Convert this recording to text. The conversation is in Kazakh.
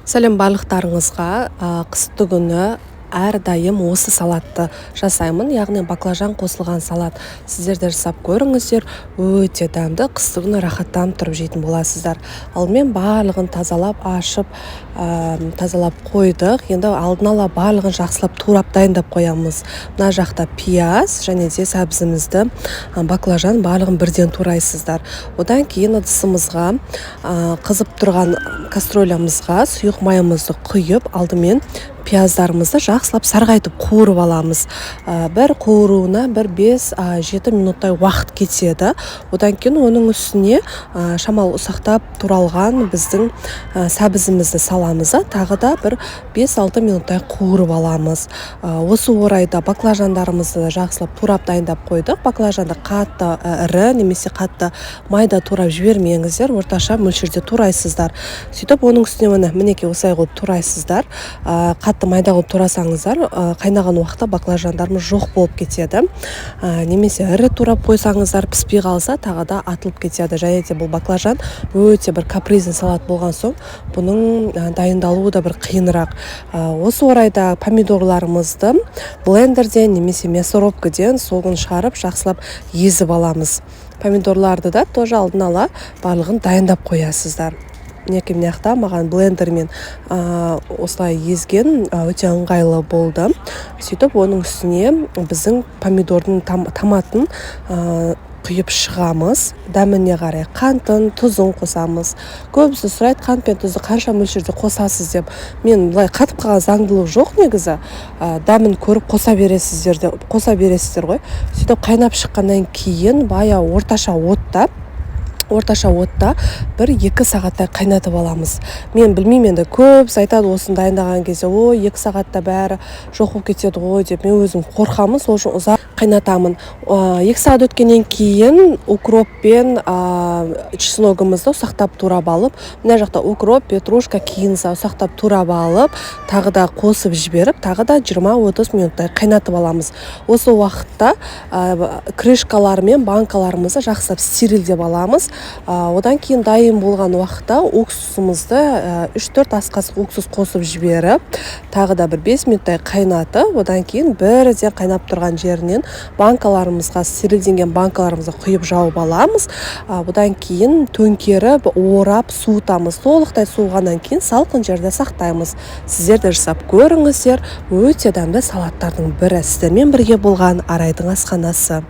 Сәлем барлықтарыңызға. Қысты күні әрдайым осы салатты жасаймын, яғни баклажан қосылған салат. Сіздер де жасап көріңіздер, өте дәмді, қысты күні рахаттанып тұрып жейтін боласыздар. Алдымен барлығын тазалап, ашып, тазалап қойдық. Енді алдын ала барлығын жақсылап турап дайындап қоямыз. Мына жақта пияз және де сәбізімізді, баклажан барлығын бірден турайсыздар. Одан кейін ыдысымызға, қызып тұрған кастролямызға сұйық майымызды құйып, алдымен пияздарымызды жақсылап сарғайтып қуырып аламыз. Бір қуыруына 5-7 минуттай уақыт кетеді. Одан кейін оның үстіне шамалы ұсақтап туралған біздің сәбізімізді саламыз. Тағы да 5-6 минуттай қуырып аламыз. Осы орайда баклажандарымызды жақсылап турап дайындап қойдық. Баклажанды қатты ірі немесе қатты майда турап жібермеңіздер, орташа мөлшерде турайсыздар. Сөйтіп оның үстіне мінекей осылай қылып турайсыздар. Қатты майда қылып турасаңыздар, қайнаған уақытта баклажандарымыз жоқ болып кетеді. Немесе ірі турап қойсаңыздар, піспей қалса, тағы да атылып кетеді. Және де бұл баклажан өте бір капризный салат болған соң, бұның дайындалуы да бір қиынырақ. Осы орайда помидорларымызды блендерден немесе мясорубкіден солғын шығарып, жақсылап езіп аламыз. Помидорларды да тоже алдын ала барлығын дайындап қоясыздар. Мінекей мынаяқта маған блендермен осылай езген өте ыңғайлы болды. Сөйтіп оның үстіне біздің помидордың томатын құйып шығамыз. Дәміне қарай қантын, тұзын қосамыз. Көбісі сұрайды, қант пен тұзды қанша мөлшерде қосасыз деп. Мен былай қатып қалған заңдылық жоқ негізі. Дәмін көріп қоса бересіздер ғой. Сөйтіп қайнап шыққаннан кейін баяу орташа отта 1-2 сағаттай қайнатып аламыз. Мен білмеймін, енді көбісі айтады осын дайындаған кезде, 2 сағатта бәрі жоқ болып кетеді ғой деп. Мен өзім қорқамын, сол үшін ұзақ қайнатамын. 2 сағат өткеннен кейін укроп пен чесногымызды ұсақтап турап алып, мына жақта укроп, петрушка, кейінса ұсақтап турап алып, тағы да қосып жіберіп, тағы да 20-30 минуттай қайнатып аламыз. Осы уақытта крышкалар мен банкаларымызды жақсылап стерильдеп аламыз. Одан кейін дайын болған уақытта уксусымызды 3-4 ас қасық уксус қосып жіберіп, тағы да 5 минуттай қайнатып, одан кейін бірден қайнап тұрған жерінен банкаларымызға, стерильденген банкаларымызды құйып жауып аламыз. Одан кейін төңкеріп, орап, суытамыз. Толықтай суығаннан кейін салқын жерде сақтаймыз. Сіздер де жасап көріңіздер, өте дәмді салаттардың бірі. Сіздермен бірге болған Арайдың асханасы.